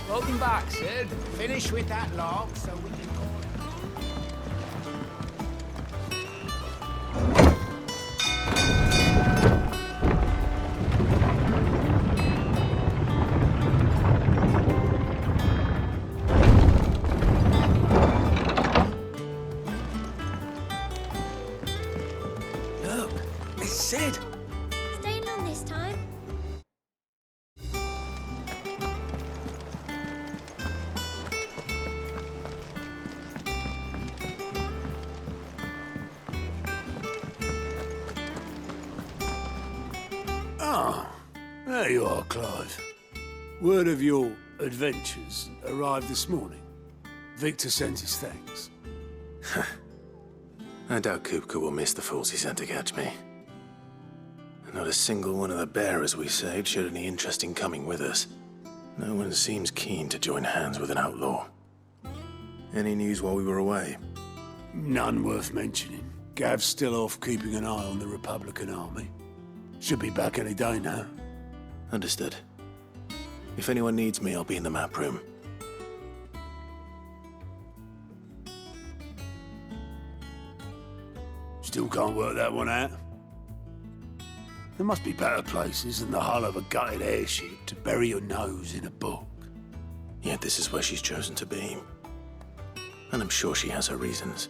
Welcome back, Sid. Finish with that log so we can call it. Look, it's Sid. Staying long this time? Ah, there you are, Clive. Word of your adventures arrived this morning. Victor sent his thanks. I doubt Kupka will miss the fools he sent to catch me. Not a single one of the bearers we saved showed any interest in coming with us. No one seems keen to join hands with an outlaw. Any news while we were away? None worth mentioning. Gav's still off keeping an eye on the Republican army. Should be back any day now. Understood. If anyone needs me, I'll be in the map room. Still can't work that one out. There must be better places than the hull of a gutted airship to bury your nose in a book. Yet this is where she's chosen to be. And I'm sure she has her reasons.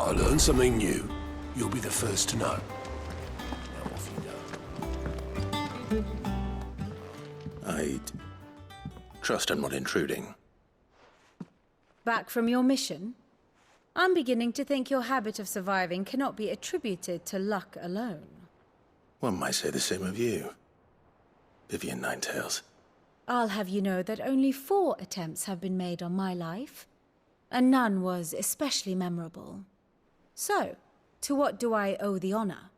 I learned something new. You'll be the first to know. Now off you go. I trust I'm not intruding. Back from your mission? I'm beginning to think your habit of surviving cannot be attributed to luck alone. One might say the same of you, Vivian Ninetails. I'll have you know that only 4 attempts have been made on my life, and none was especially memorable. So, to what do I owe the honor?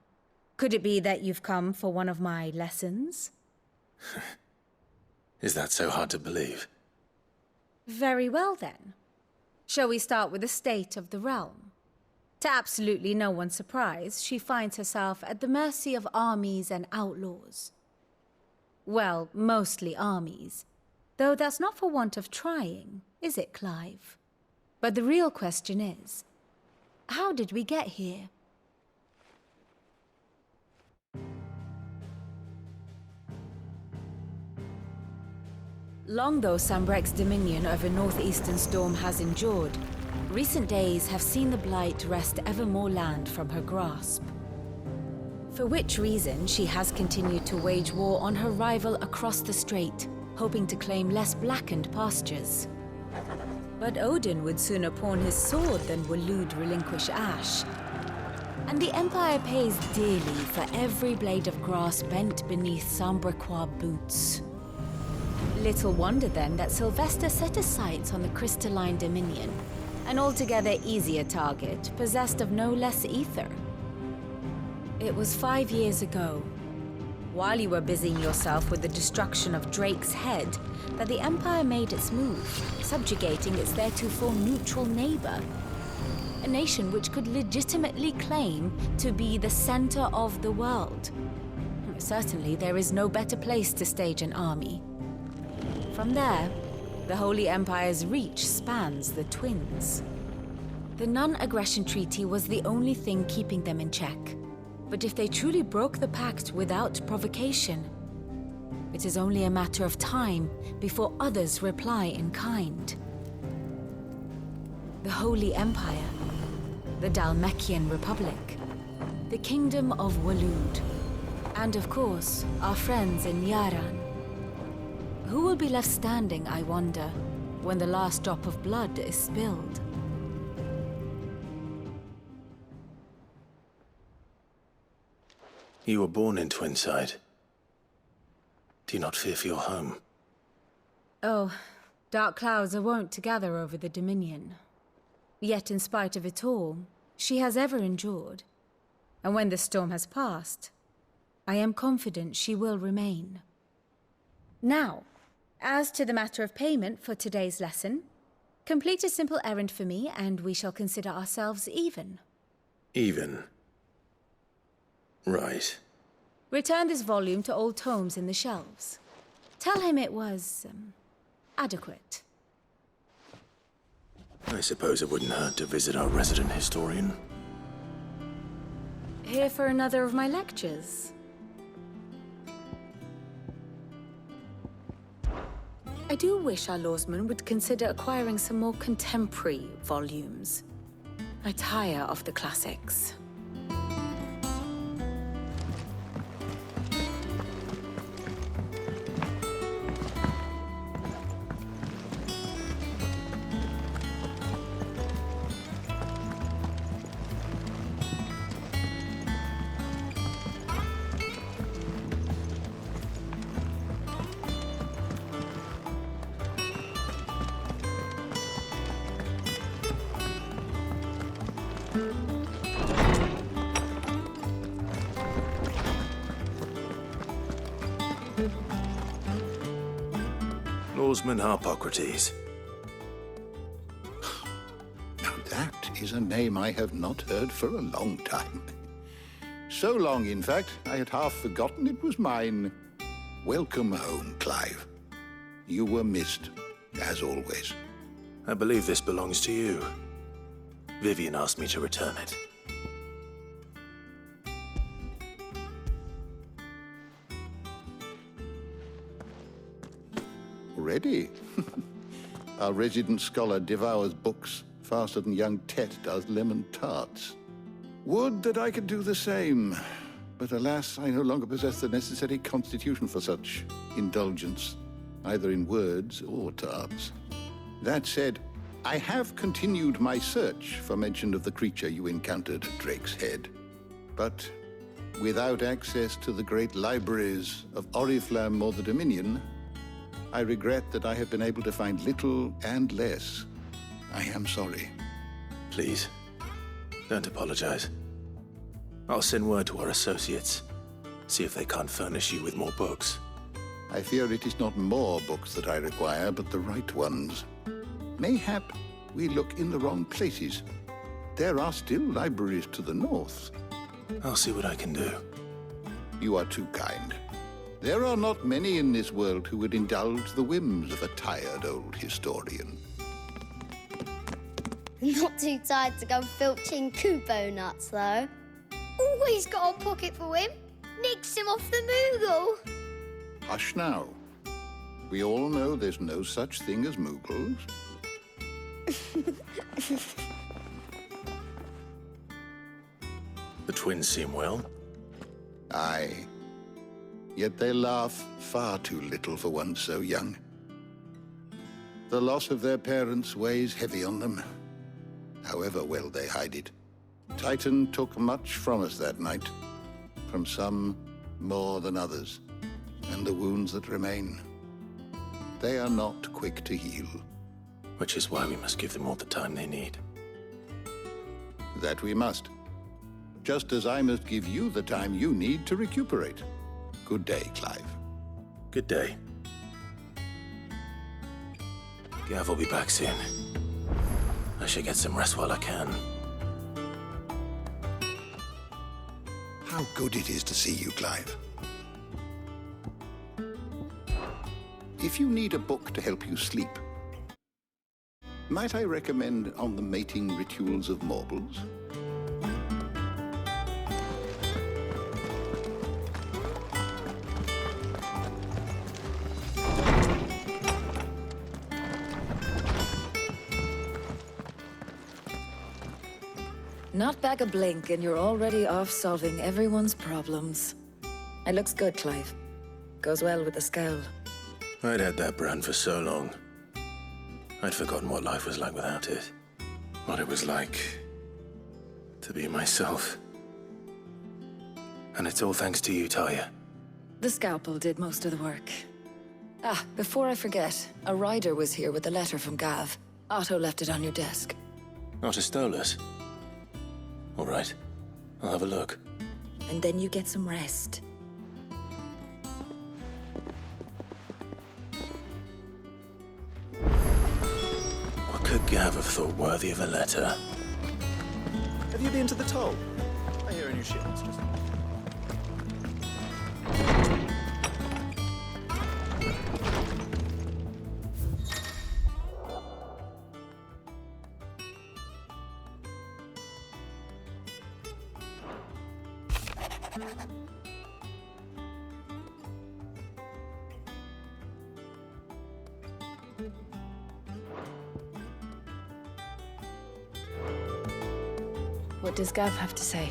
Could it be that you've come for one of my lessons? Is that so hard to believe? Very well then. Shall we start with the state of the realm? To absolutely no one's surprise, she finds herself at the mercy of armies and outlaws. Well, mostly armies. Though that's not for want of trying, is it, Clive? But the real question is, how did we get here? Long though Sambrek's dominion over northeastern Storm has endured, recent days have seen the Blight wrest ever more land from her grasp. For which reason she has continued to wage war on her rival across the strait, hoping to claim less blackened pastures. But Odin would sooner pawn his sword than Waloed relinquish Ash. And the Empire pays dearly for every blade of grass bent beneath Sambrequois boots. Little wonder then that Sylvester set his sights on the crystalline dominion, an altogether easier target, possessed of no less ether. It was 5 years ago, while you were busying yourself with the destruction of Drake's head, that the Empire made its move, subjugating its theretofore neutral neighbor. A nation which could legitimately claim to be the center of the world. Certainly, there is no better place to stage an army. From there, the Holy Empire's reach spans the Twins. The non-aggression treaty was the only thing keeping them in check. But if they truly broke the pact without provocation, it is only a matter of time before others reply in kind. The Holy Empire, the Dhalmekian Republic, the Kingdom of Waloed, and of course, our friends in Yaran. Who will be left standing, I wonder, when the last drop of blood is spilled? You were born in Twinside. Do you not fear for your home? Oh, dark clouds are wont to gather over the Dominion. Yet in spite of it all, she has ever endured. And when the storm has passed, I am confident she will remain. Now, as to the matter of payment for today's lesson, complete a simple errand for me and we shall consider ourselves even. Even? Right. Return this volume to old tomes in the shelves. Tell him it was, adequate. I suppose it wouldn't hurt to visit our resident historian. Here for another of my lectures? I do wish our lawsman would consider acquiring some more contemporary volumes. I tire of the classics. Lawsman Harpocrates. Now that is a name I have not heard for a long time. So long, in fact, I had half forgotten it was mine. Welcome home, Clive. You were missed, as always. I believe this belongs to you. Vivian asked me to return it. Already? Our resident scholar devours books faster than young Tet does lemon tarts. Would that I could do the same. But alas, I no longer possess the necessary constitution for such indulgence, either in words or tarts. That said, I have continued my search for mention of the creature you encountered at Drake's Head. But without access to the great libraries of Oriflamme or the Dominion, I regret that I have been able to find little and less. I am sorry. Please, don't apologize. I'll send word to our associates. See if they can't furnish you with more books. I fear it is not more books that I require, but the right ones. Mayhap we look in the wrong places. There are still libraries to the north. I'll see what I can do. You are too kind. There are not many in this world who would indulge the whims of a tired old historian. Not too tired to go filching Kupo nuts, though. Always got a pocket for him. Nicks him off the Moogle. Hush now. We all know there's no such thing as Moogles. The twins seem well. Aye. Yet they laugh far too little for one so young. The loss of their parents weighs heavy on them, however well they hide it. Titan took much from us that night, from some more than others, and the wounds that remain, they are not quick to heal. Which is why we must give them all the time they need. That we must. Just as I must give you the time you need to recuperate. Good day, Clive. Good day. Gav will be back soon. I should get some rest while I can. How good it is to see you, Clive. If you need a book to help you sleep, might I recommend On the Mating Rituals of Mortals? Not back a blink and you're already off solving everyone's problems. It looks good, Clive. Goes well with the scowl. I'd had that brand for so long. I'd forgotten what life was like without it. What it was like to be myself. And it's all thanks to you, Talia. The scalpel did most of the work. Ah, before I forget, a rider was here with a letter from Gav. Otto left it on your desk. Not a Stolas. All right, I'll have a look. And then you get some rest. What could Gav have thought worthy of a letter? Have you been to the toll? I hear a new shipment's just... What does Gav have to say?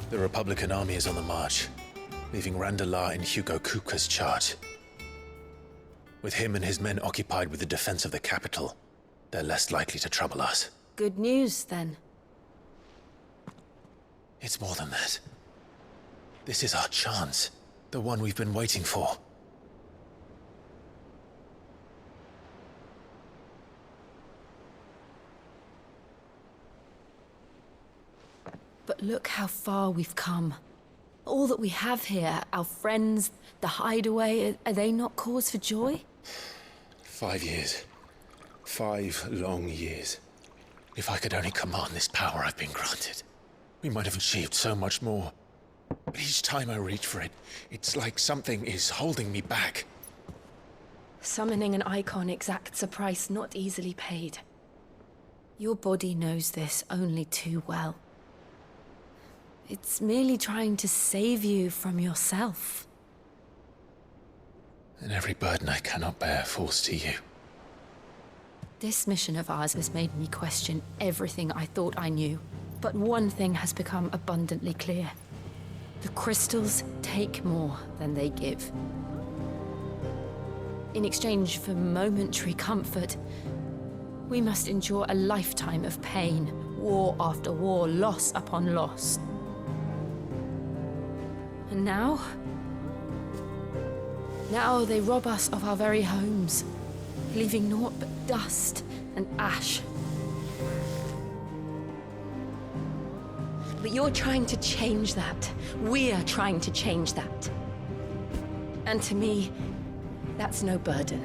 The Republican army is on the march, leaving Randalar in Hugo Kuka's charge. With him and his men occupied with the defense of the capital, they're less likely to trouble us. Good news, then. It's more than that. This is our chance, the one we've been waiting for. But look how far we've come. All that we have here, our friends, the hideaway, are they not cause for joy? 5 years. 5 long years. If I could only command this power I've been granted, we might have achieved so much more. But each time I reach for it, it's like something is holding me back. Summoning an icon exacts a price not easily paid. Your body knows this only too well. It's merely trying to save you from yourself. And every burden I cannot bear falls to you. This mission of ours has made me question everything I thought I knew. But one thing has become abundantly clear. The crystals take more than they give. In exchange for momentary comfort, we must endure a lifetime of pain, war after war, loss upon loss. And now? Now they rob us of our very homes, leaving naught but dust and ash. But you're trying to change that. We're trying to change that. And to me, that's no burden.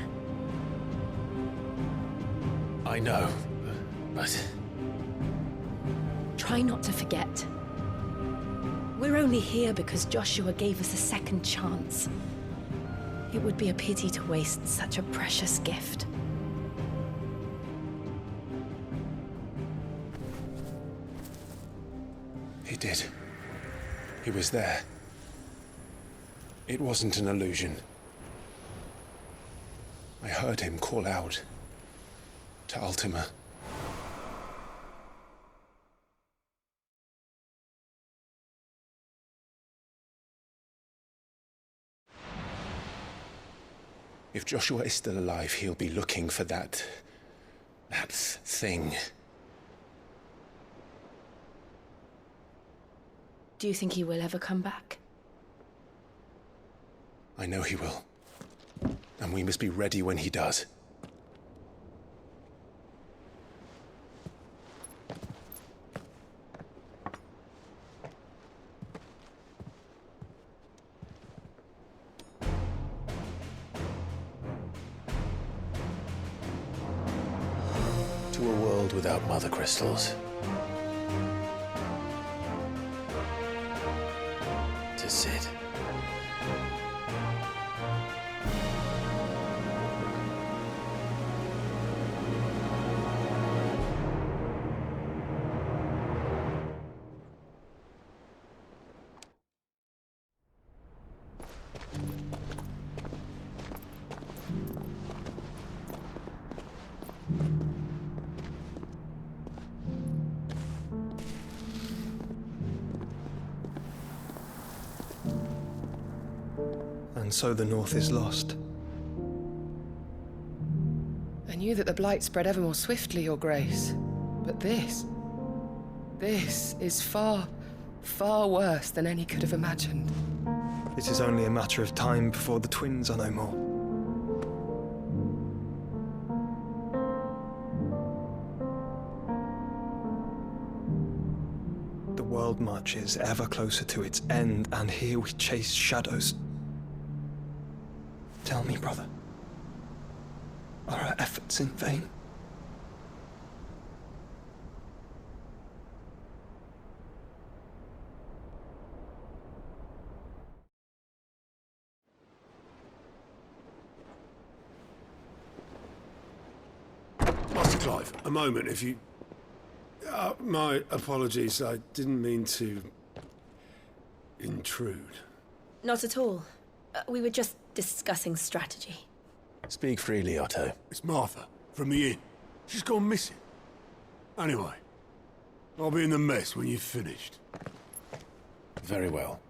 I know, but... Try not to forget. We're only here because Joshua gave us a second chance. It would be a pity to waste such a precious gift. He did. He was there. It wasn't an illusion. I heard him call out to Ultima. If Joshua is still alive, he'll be looking for that thing. Do you think he will ever come back? I know he will. And we must be ready when he does. To a world without mother crystals. To Sid. And so the North is lost. I knew that the Blight spread ever more swiftly, Your Grace. But this is far, far worse than any could have imagined. It is only a matter of time before the twins are no more. The world marches ever closer to its end, and here we chase shadows. Tell me, brother, are our efforts in vain? Master Clive, a moment, if you... my apologies, I didn't mean to... intrude. Not at all. We were just discussing strategy. Speak freely, Otto. It's Martha, from the inn. She's gone missing. Anyway, I'll be in the mess when you've finished. Very well.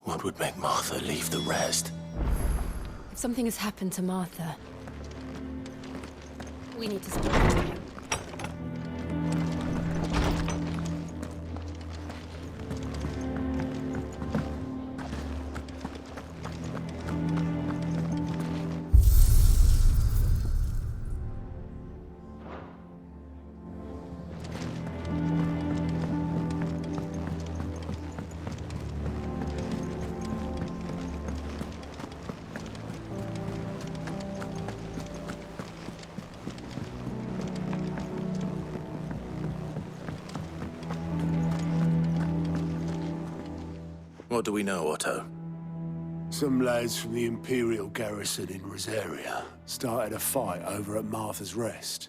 What would make Martha leave the rest? If something has happened to Martha, we need to speak to him. What do we know, Otto? Some lads from the Imperial garrison in Rosaria started a fight over at Martha's Rest.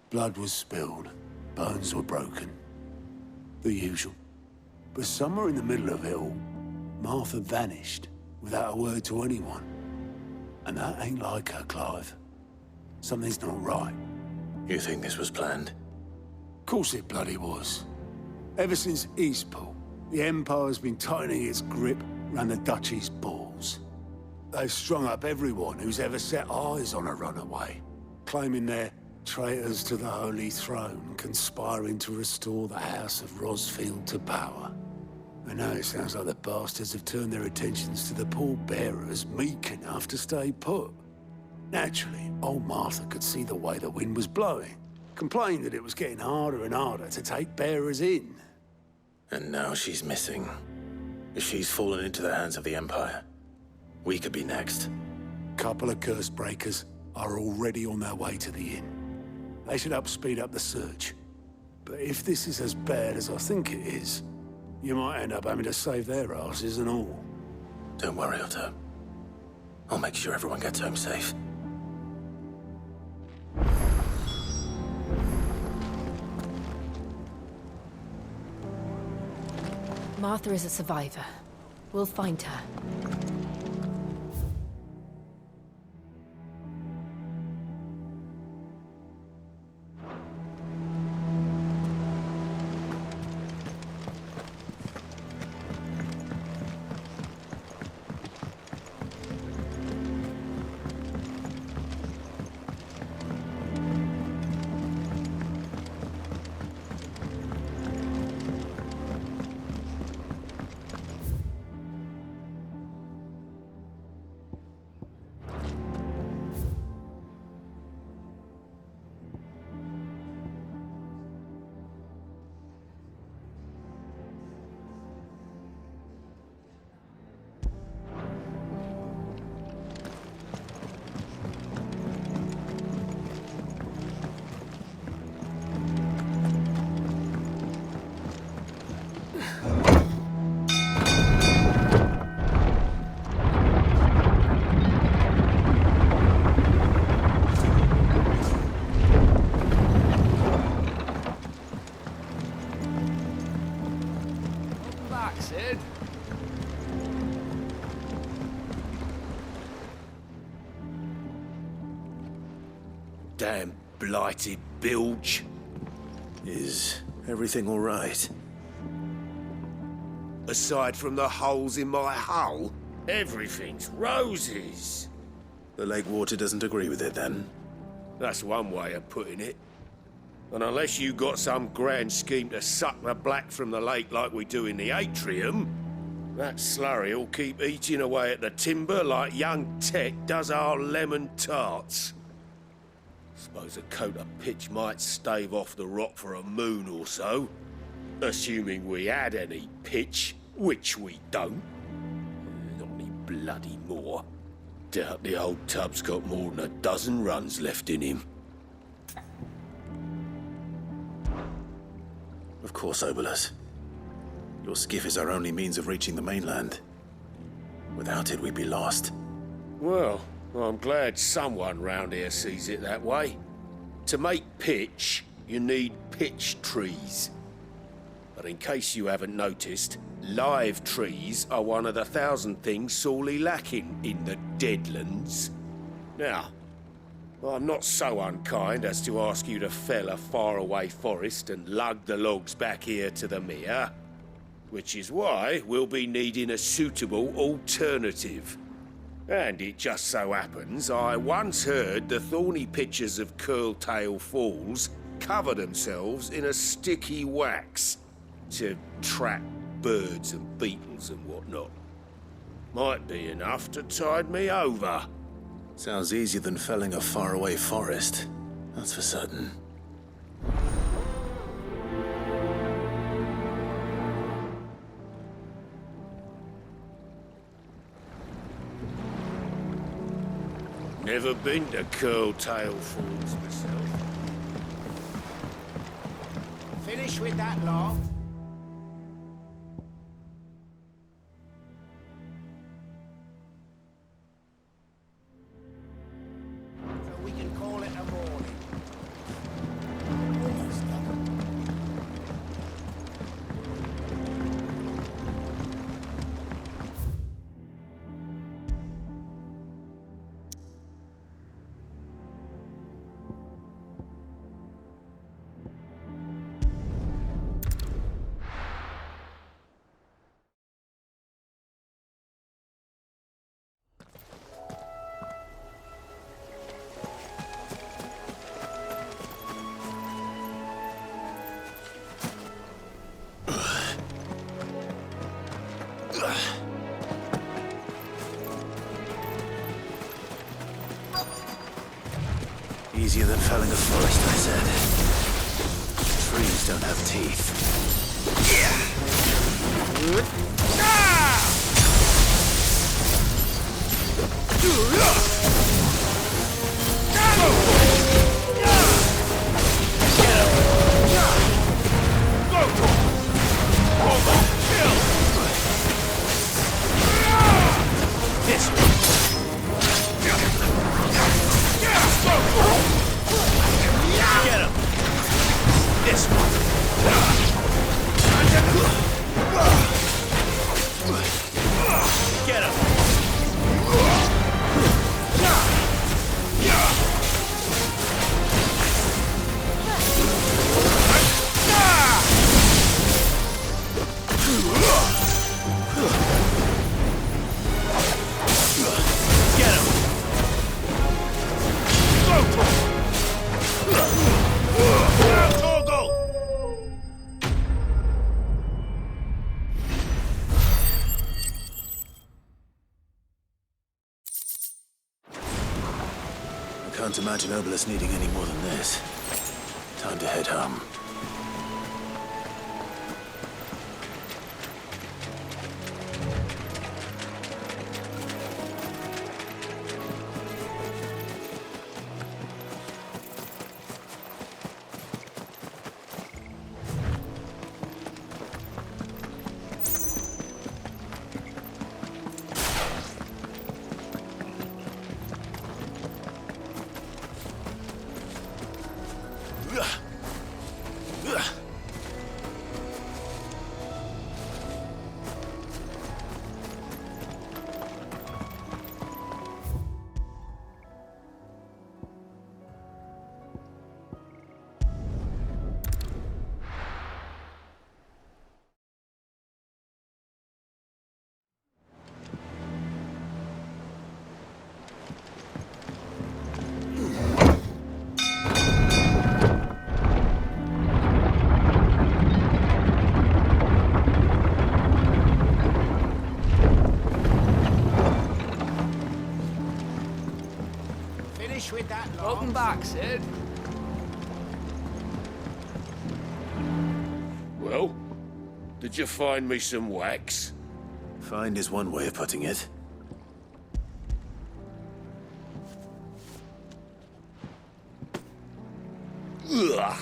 Blood was spilled, bones were broken. The usual. But somewhere in the middle of it all, Martha vanished without a word to anyone. And that ain't like her, Clive. Something's not right. You think this was planned? Of course it bloody was. Ever since Eastpool, the Empire's been tightening its grip round the Duchy's balls. They've strung up everyone who's ever set eyes on a runaway, claiming they're traitors to the Holy Throne, conspiring to restore the House of Rosfield to power. And now it sounds like the bastards have turned their attentions to the pallbearers meek enough to stay put. Naturally, old Martha could see the way the wind was blowing, complained that it was getting harder and harder to take bearers in. And now she's missing. If she's fallen into the hands of the Empire, we could be next. Couple of curse breakers are already on their way to the inn. They should speed up the search. But if this is as bad as I think it is, you might end up having to save their asses and all. Don't worry, Otto. I'll make sure everyone gets home safe. Martha is a survivor. We'll find her. Damn blighted bilge. Is everything all right? Aside from the holes in my hull, everything's roses. The lake water doesn't agree with it, then? That's one way of putting it. And unless you got some grand scheme to suck the black from the lake like we do in the atrium, that slurry'll keep eating away at the timber like young Tech does our lemon tarts. Suppose a coat of pitch might stave off the rock for a moon or so. Assuming we had any pitch, which we don't. Not any bloody more. Doubt the old tub's got more than a dozen runs left in him. Of course, Obolus. Your skiff is our only means of reaching the mainland. Without it, we'd be lost. Well, I'm glad someone round here sees it that way. To make pitch, you need pitch trees. But in case you haven't noticed, live trees are one of the 1,000 things sorely lacking in the Deadlands. Now, I'm not so unkind as to ask you to fell a faraway forest and lug the logs back here to the mere, which is why we'll be needing a suitable alternative. And it just so happens I once heard the thorny pitchers of Curltail Falls cover themselves in a sticky wax to trap birds and beetles and whatnot. Might be enough to tide me over. Sounds easier than felling a faraway forest. That's for certain. Never been to Curltail Falls myself. Finish with that log. So we can call it a morning. Almost done. Easier than felling a forest, I said. Trees don't have teeth. Can't imagine Obelisk needing any more than this. Time to head home. With that log. Welcome back, Sid. Well, did you find me some wax? Find is one way of putting it. Ugh!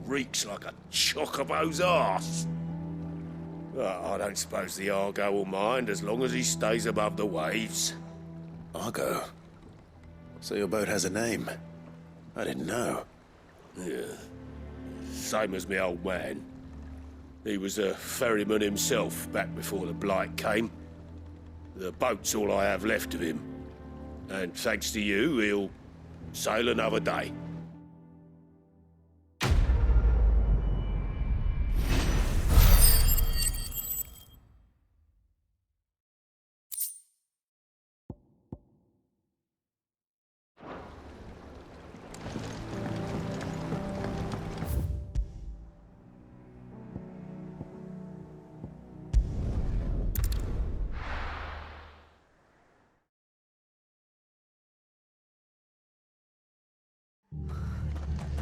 Reeks like a chocobo's arse. I don't suppose the Argo will mind as long as he stays above the waves. Argo? So your boat has a name? I didn't know. Yeah. Same as me old man. He was a ferryman himself back before the Blight came. The boat's all I have left of him. And thanks to you, he'll sail another day.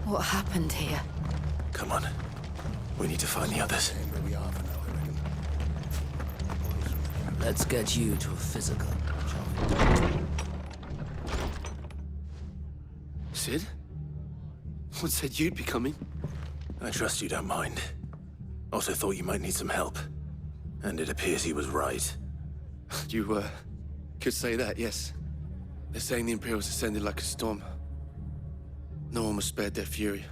What happened here? Come on. We need to find the others. Let's get you to a physical, Sid? What said you'd be coming? I trust you don't mind. Also thought you might need some help. And it appears he was right. You, could say that, yes. They're saying the Imperials ascended like a storm. No one was spared their fury.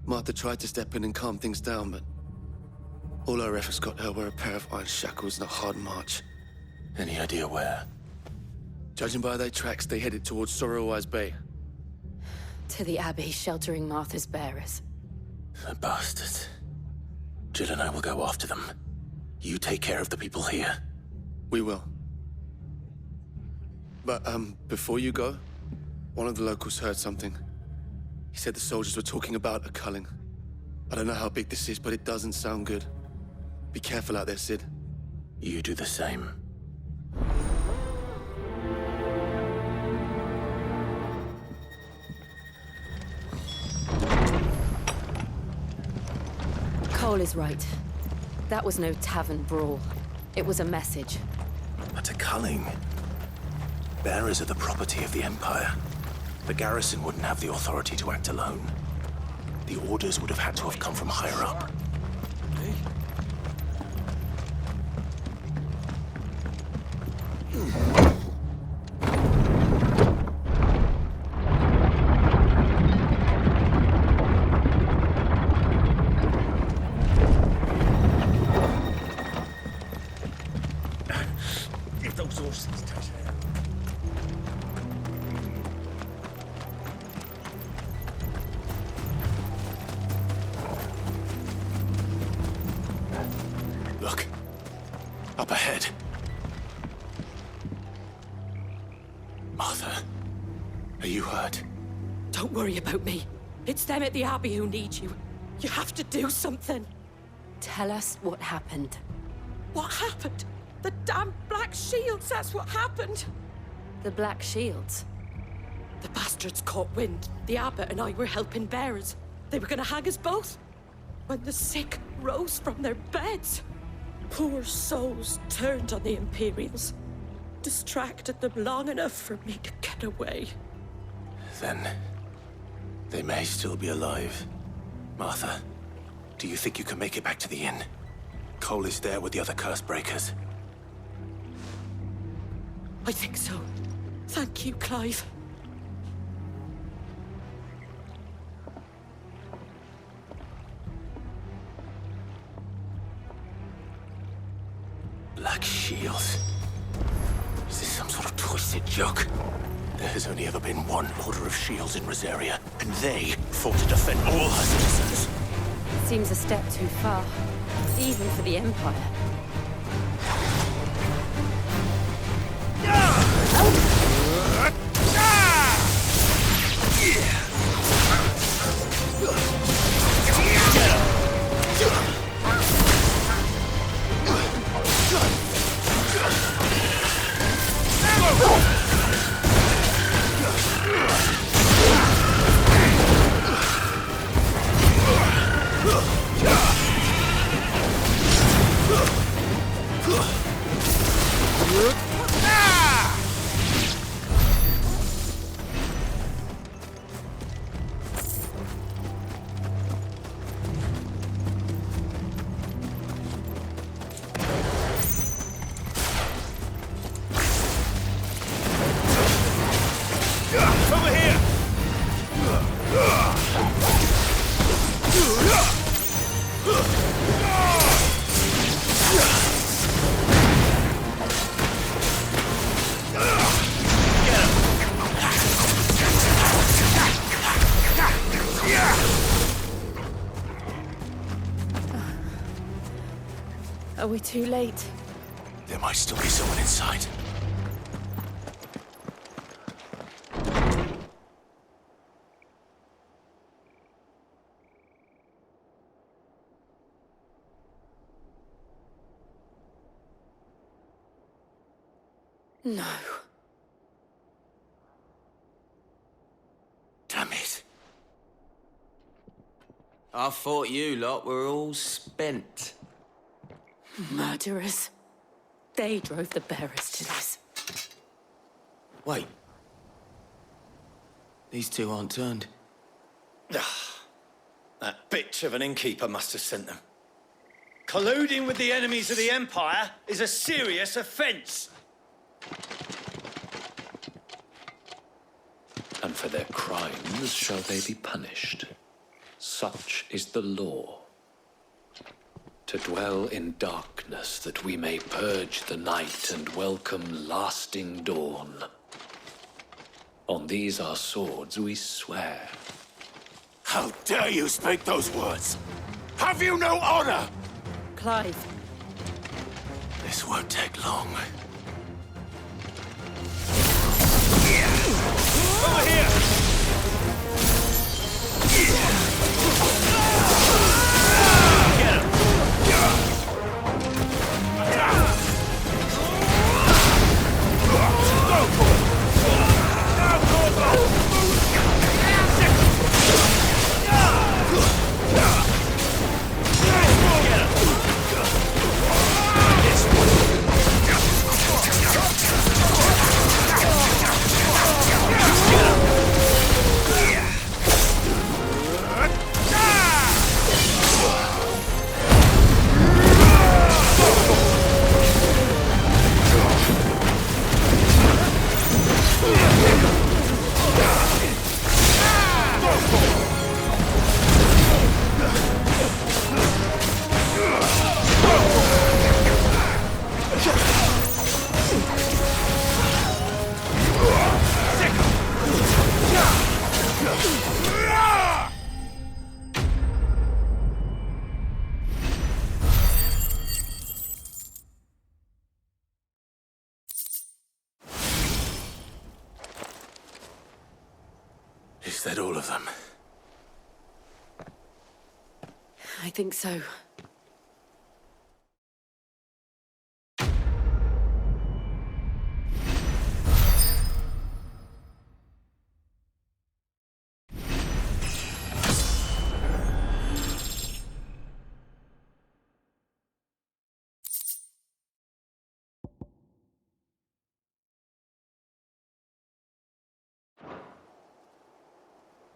Martha tried to step in and calm things down, but all her efforts got her were a pair of iron shackles and a hard march. Any idea where? Judging by their tracks, they headed towards Sorrowwise Bay. To the Abbey, sheltering Martha's bearers. The bastards. Jill and I will go after them. You take care of the people here. We will. But, before you go, one of the locals heard something. He said the soldiers were talking about a culling. I don't know how big this is, but it doesn't sound good. Be careful out there, Sid. You do the same. Cole is right. That was no tavern brawl. It was a message. But a culling. Bearers are the property of the Empire. The garrison wouldn't have the authority to act alone. The orders would have had to have come from higher up. If those horses touch it. Look. Up ahead. Martha, are you hurt? Don't worry about me. It's them at the Abbey who need you. You have to do something. Tell us what happened. What happened? The damn Black Shields, that's what happened. The Black Shields? The bastards caught wind. The abbot and I were helping bearers. They were gonna hang us both. When the sick rose from their beds, poor souls turned on the Imperials. Distracted them long enough for me to get away. Then, they may still be alive. Martha, do you think you can make it back to the inn? Cole is there with the other curse breakers. I think so. Thank you, Clive. Black Shields? Is this some sort of twisted joke? There has only ever been one Order of Shields in Rosaria, and they fought to defend all her citizens. Seems a step too far, even for the Empire. Ugh! Are we too late? There might still be someone inside. No. Damn it. I thought you lot were all spent. Murderers. They drove the bearers to this. Wait. These two aren't turned. That bitch of an innkeeper must have sent them. Colluding with the enemies of the Empire is a serious offence. And for their crimes shall they be punished. Such is the law. To dwell in darkness that we may purge the night and welcome lasting dawn. On these our swords we swear. How dare you speak those words? Have you no honor? Clive. This won't take long. Over here! Is that all of them? I think so.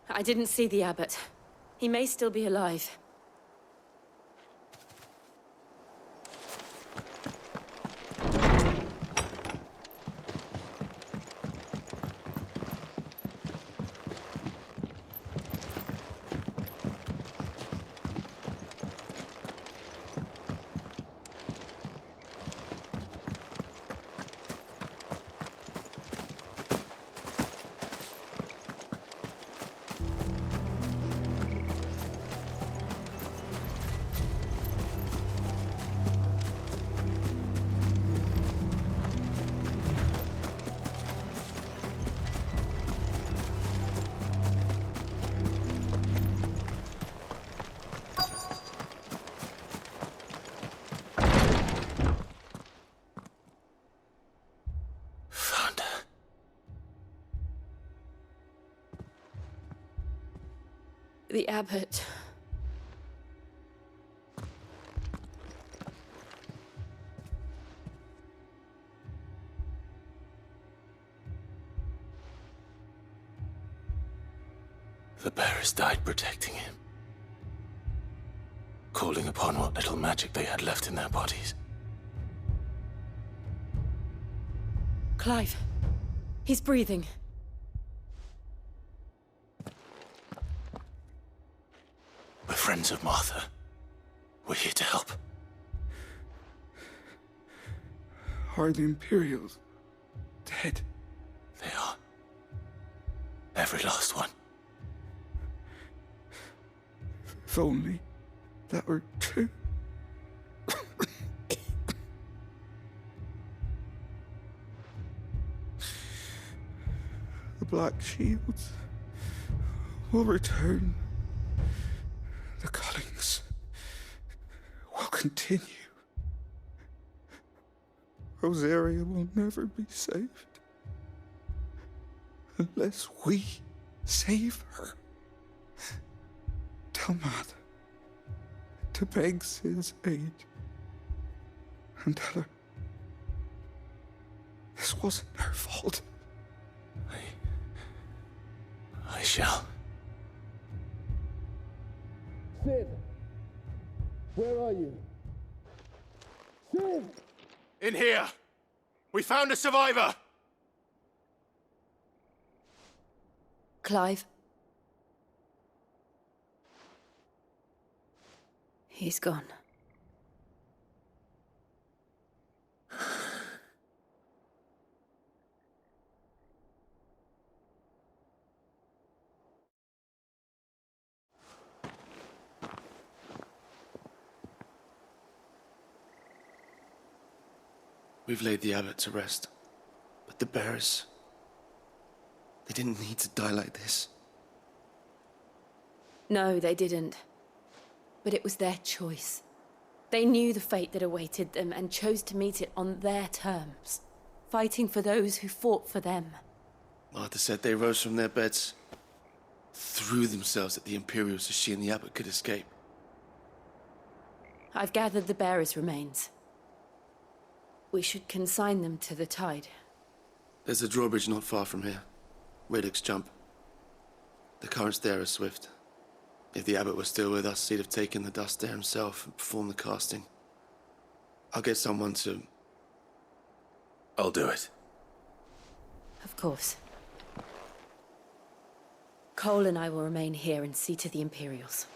I didn't see the abbot. He may still be alive. The abbot. The bearers died protecting him. Calling upon what little magic they had left in their bodies. Clive. He's breathing. We're friends of Martha. We're here to help. Are the Imperials dead? They are. Every last one. If only that were true. Black Shields will return. The cullings will continue. Rosaria will never be saved unless we save her. Tell Matt to beg Sid's aid and tell her this wasn't her fault. I shall. Sid! Where are you? Sid! In here! We found a survivor! Clive. He's gone. We've laid the abbot to rest. But the bearers... they didn't need to die like this. No, they didn't. But it was their choice. They knew the fate that awaited them and chose to meet it on their terms, fighting for those who fought for them. Martha said they rose from their beds, threw themselves at the Imperials so she and the abbot could escape. I've gathered the bearers' remains. We should consign them to the tide. There's a drawbridge not far from here. Radix jump. The currents there are swift. If the abbot was still with us, he'd have taken the dust there himself and performed the casting. I'll get someone to... I'll do it. Of course. Cole and I will remain here and see to the Imperials.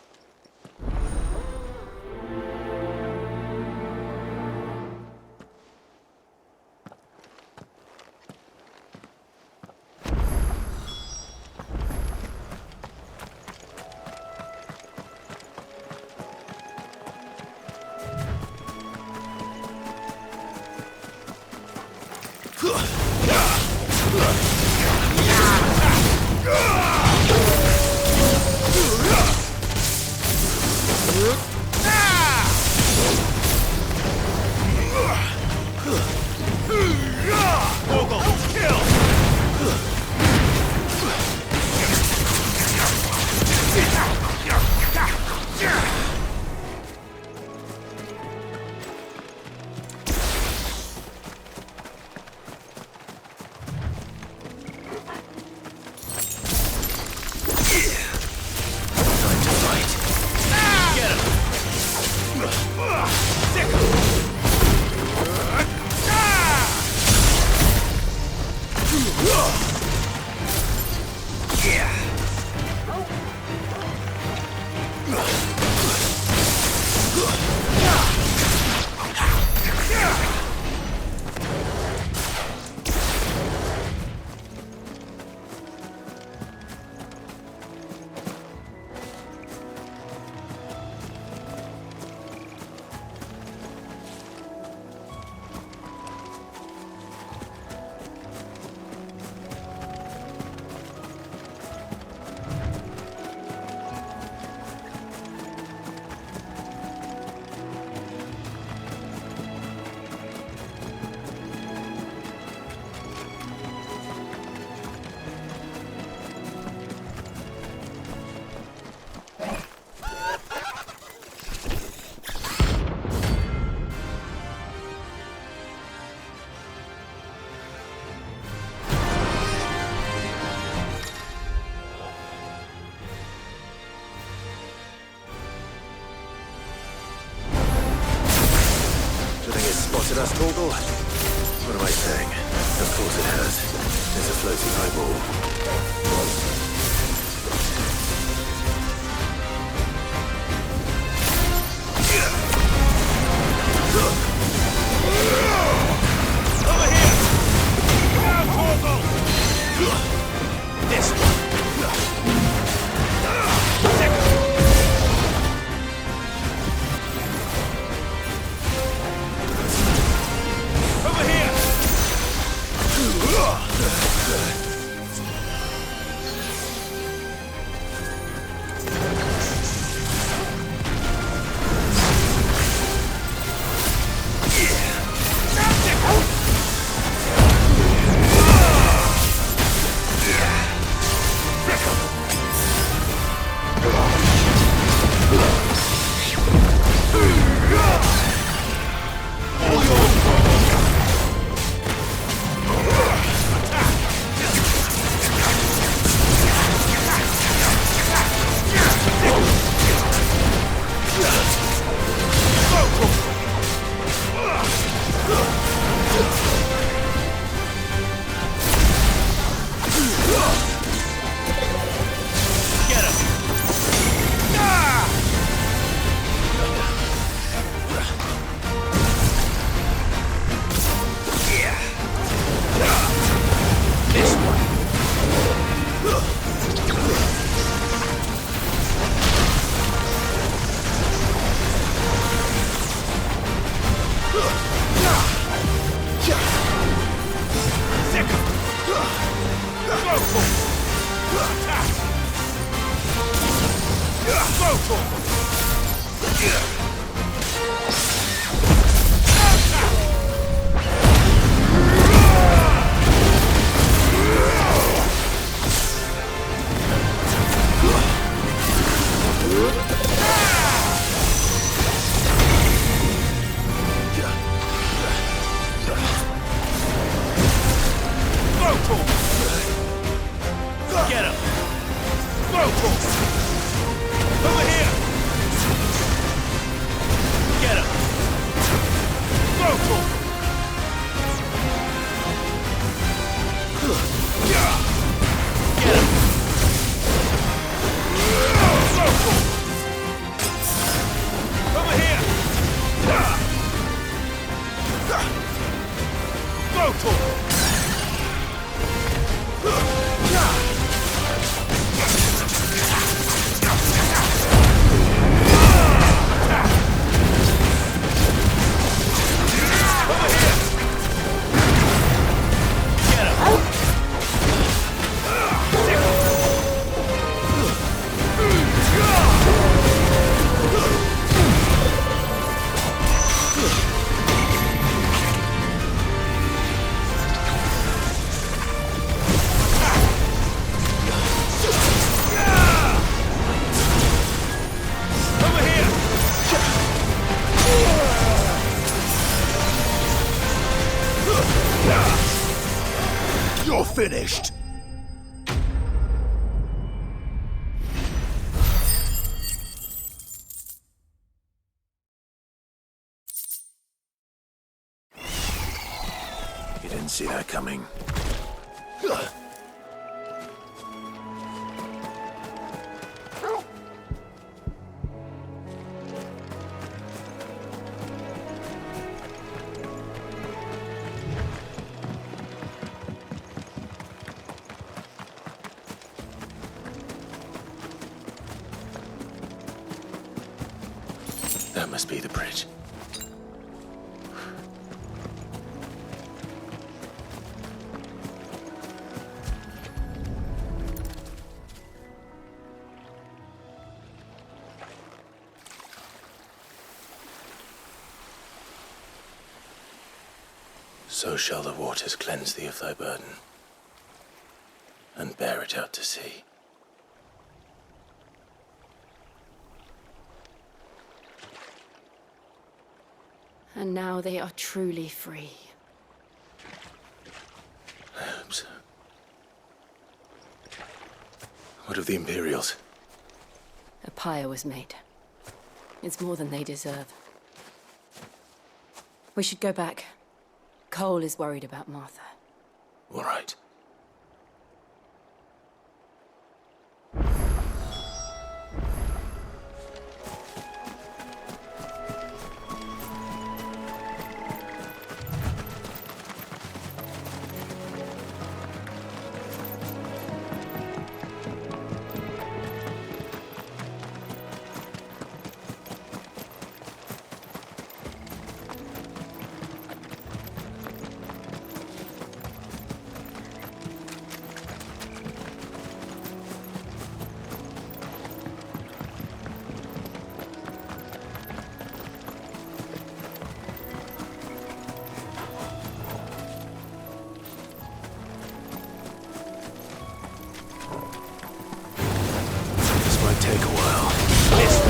Spotted us, Torgal? What am I saying? Of course it has. It's a floating eyeball. Over here! Now, Torgal! This one! Get him! Over here! Get him! Over here! You're finished! You didn't see that coming. That must be the bridge. So shall the waters cleanse thee of thy burden, and bear it out to sea. And now they are truly free. I hope so. What of the Imperials? A pyre was made. It's more than they deserve. We should go back. Cole is worried about Martha. All right. Take a while. This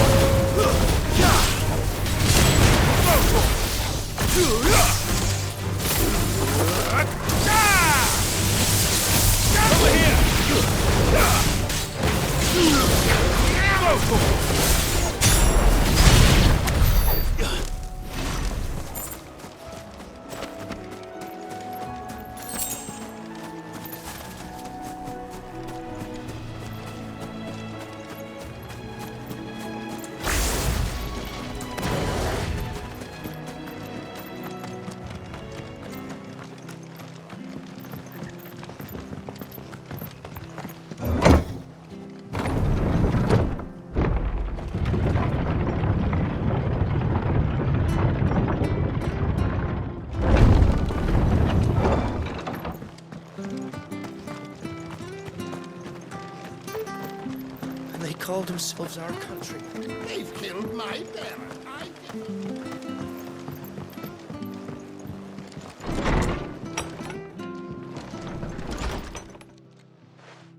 And they called themselves our country. They've killed my parents.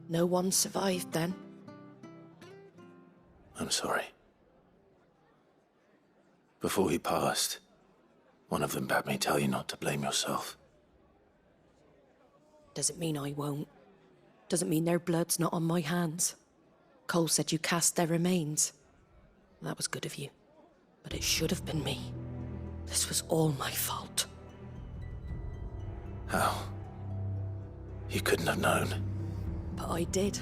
No one survived then. I'm sorry. Before he passed, one of them bade me tell you not to blame yourself. Doesn't mean I won't. Doesn't mean their blood's not on my hands. Cole said you cast their remains. That was good of you. But it should have been me. This was all my fault. How? You couldn't have known. But I did.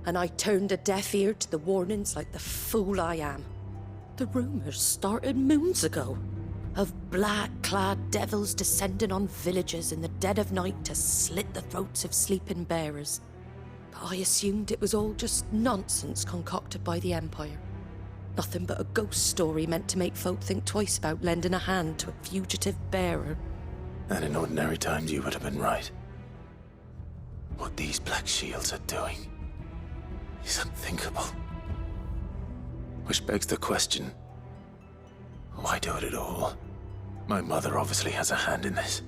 And I turned a deaf ear to the warnings like the fool I am. The rumours started moons ago. Of black-clad devils descending on villages in the dead of night to slit the throats of sleeping bearers. But I assumed it was all just nonsense concocted by the Empire. Nothing but a ghost story meant to make folk think twice about lending a hand to a fugitive bearer. And in ordinary times you would have been right. What these Black Shields are doing is unthinkable. Which begs the question, why do it at all? My mother obviously has a hand in this.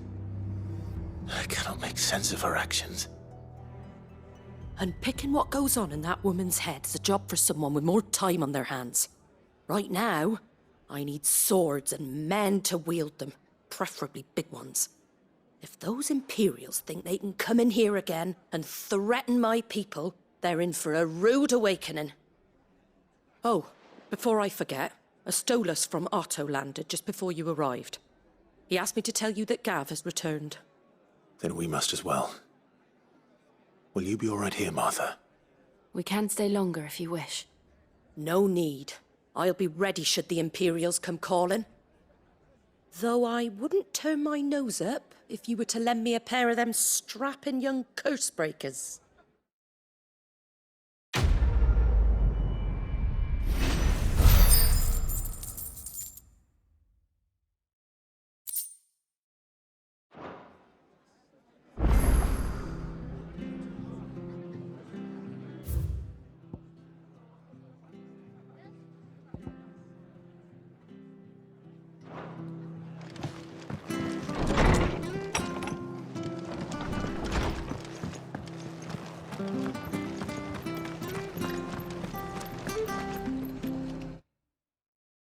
I cannot make sense of her actions. And picking what goes on in that woman's head is a job for someone with more time on their hands. Right now, I need swords and men to wield them, preferably big ones. If those Imperials think they can come in here again and threaten my people, they're in for a rude awakening. Oh, before I forget, a Stolas from Otto landed just before you arrived. He asked me to tell you that Gav has returned. Then we must as well. Will you be all right here, Martha? We can stay longer if you wish. No need. I'll be ready should the Imperials come calling. Though I wouldn't turn my nose up if you were to lend me a pair of them strapping young curse breakers.